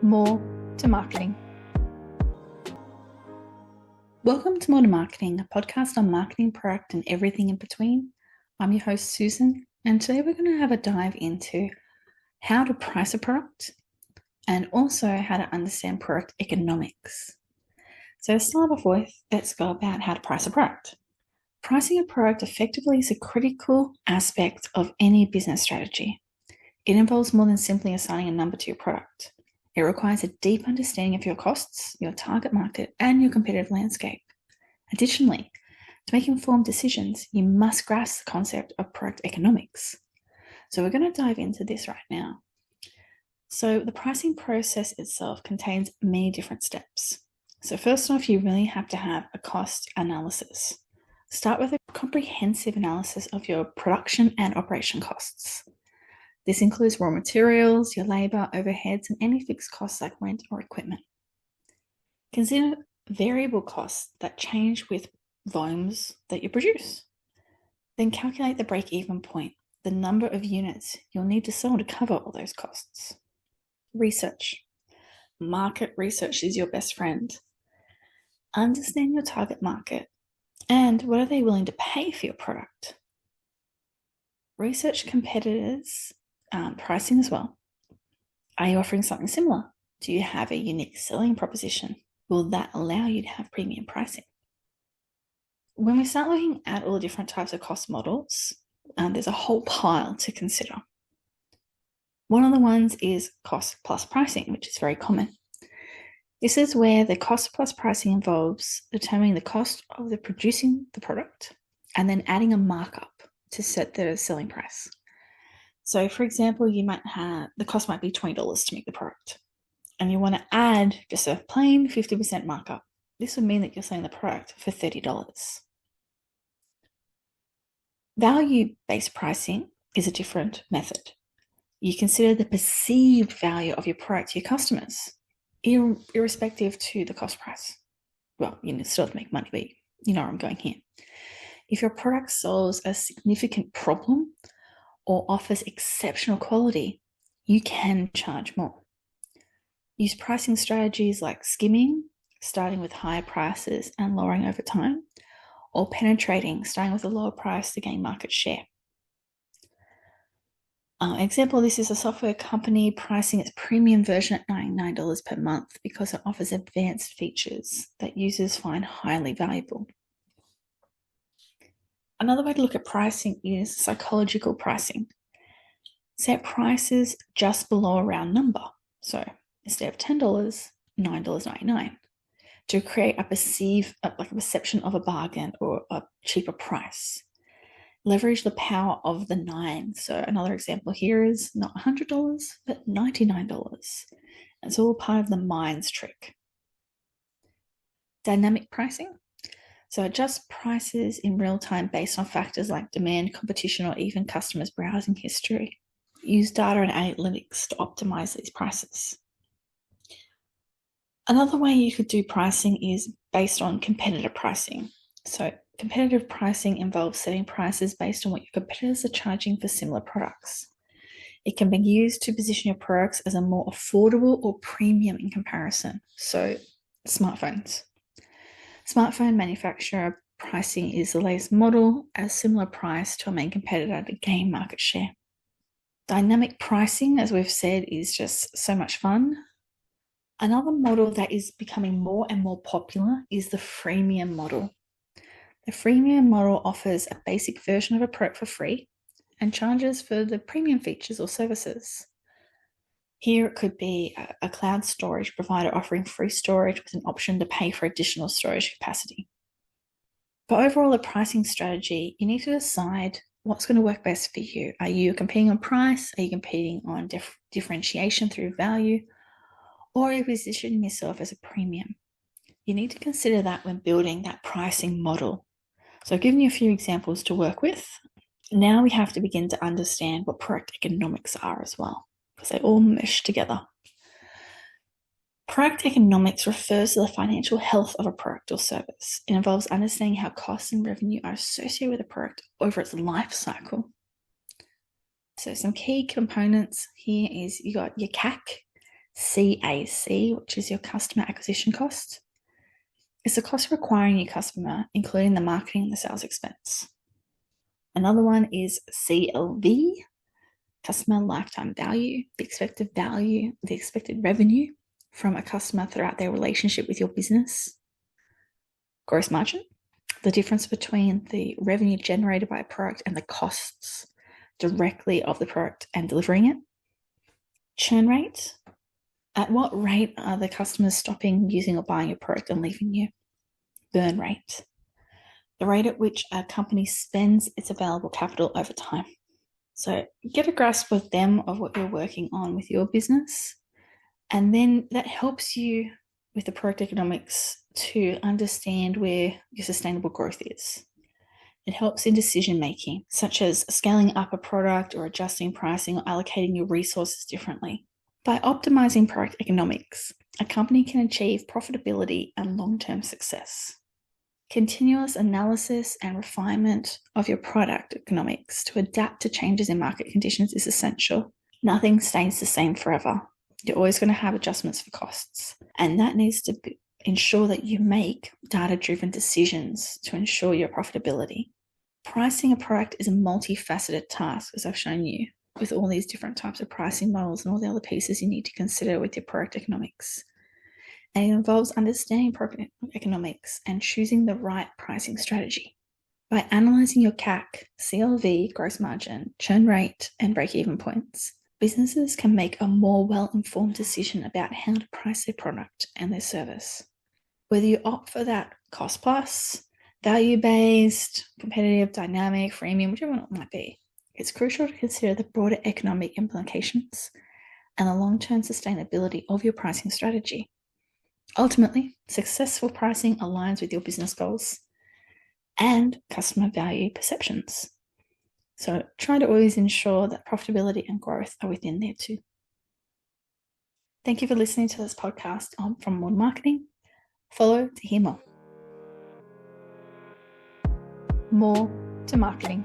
More to Marketing. Welcome to More to Marketing, a podcast on marketing, product, and everything in between. I'm your host, Susan, and today we're going to have a dive into how to price a product and also how to understand product economics. So to start off with, let's go about how to price a product. Pricing a product effectively is a critical aspect of any business strategy. It involves more than simply assigning a number to your product. It requires a deep understanding of your costs, your target market, and your competitive landscape. Additionally, to make informed decisions, you must grasp the concept of product economics. So we're going to dive into this right now. So the pricing process itself contains many different steps. So first off, you really have to have a cost analysis. Start with a comprehensive analysis of your production and operation costs. This includes raw materials, your labor, overheads, and any fixed costs like rent or equipment. Consider variable costs that change with volumes that you produce. Then calculate the break-even point, the number of units you'll need to sell to cover all those costs. Research. Market research is your best friend. Understand your target market and what are they willing to pay for your product. Research competitors' pricing as well. Are you offering something similar? Do you have a unique selling proposition? Will that allow you to have premium pricing? When we start looking at all the different types of cost models, there's a whole pile to consider. One of the ones is cost plus pricing, which is very common. This is where the cost plus pricing involves determining the cost of producing the product and then adding a markup to set the selling price. So for example, the cost might be $20 to make the product, and you want to add just a plain 50% markup. This would mean that you're selling the product for $30. Value-based pricing is a different method. You consider the perceived value of your product to your customers, irrespective to the cost price. Well, you still have to make money, but you know where I'm going here. If your product solves a significant problem or offers exceptional quality, you can charge more. Use pricing strategies like skimming, starting with higher prices and lowering over time, or penetrating, starting with a lower price to gain market share. Example, this is a software company pricing its premium version at $99 per month because it offers advanced features that users find highly valuable. Another way to look at pricing is psychological pricing. Set prices just below a round number. So instead of $10, $9.99 to create a perception of a bargain or a cheaper price. Leverage the power of the 9. So another example here is not $100, but $99. It's all part of the minds trick. Dynamic pricing. So adjust prices in real time based on factors like demand, competition, or even customers' browsing history. Use data and analytics to optimize these prices. Another way you could do pricing is based on competitive pricing. So competitive pricing involves setting prices based on what your competitors are charging for similar products. It can be used to position your products as a more affordable or premium in comparison. So smartphones. Smartphone manufacturer pricing is the latest model at a similar price to a main competitor to gain market share. Dynamic pricing, as we've said, is just so much fun. Another model that is becoming more and more popular is the freemium model. The freemium model offers a basic version of a product for free and charges for the premium features or services. Here it could be a cloud storage provider offering free storage with an option to pay for additional storage capacity. But overall, the pricing strategy, you need to decide what's going to work best for you. Are you competing on price? Are you competing on differentiation through value? Or are you positioning yourself as a premium? You need to consider that when building that pricing model. So I've given you a few examples to work with. Now we have to begin to understand what product economics are as well, because they all mesh together. Product economics refers to the financial health of a product or service. It involves understanding how costs and revenue are associated with a product over its life cycle. So some key components here is you got your CAC, CAC, which is your customer acquisition cost. It's the cost of acquiring your customer, including the marketing and the sales expense. Another one is CLV, customer lifetime value, the expected revenue from a customer throughout their relationship with your business. Gross margin, the difference between the revenue generated by a product and the costs directly of the product and delivering it. Churn rate, at what rate are the customers stopping using or buying your product and leaving you? Burn rate, the rate at which a company spends its available capital over time. So get a grasp with them of what you're working on with your business. And then that helps you with the product economics to understand where your sustainable growth is. It helps in decision making, such as scaling up a product or adjusting pricing or allocating your resources differently. By optimizing product economics, a company can achieve profitability and long-term success. Continuous analysis and refinement of your product economics to adapt to changes in market conditions is essential. Nothing stays the same forever. You're always going to have adjustments for costs, and that needs to ensure that you make data-driven decisions to ensure your profitability. Pricing a product is a multifaceted task, as I've shown you, with all these different types of pricing models and all the other pieces you need to consider with your product economics. And it involves understanding product economics and choosing the right pricing strategy. By analyzing your CAC, CLV, gross margin, churn rate, and break-even points, businesses can make a more well-informed decision about how to price their product and their service. Whether you opt for that cost plus, value-based, competitive, dynamic, freemium, whichever one it might be, it's crucial to consider the broader economic implications and the long-term sustainability of your pricing strategy. Ultimately, successful pricing aligns with your business goals and customer value perceptions. So try to always ensure that profitability and growth are within there too. Thank you for listening to this podcast from More Marketing. Follow to hear more. More to Marketing.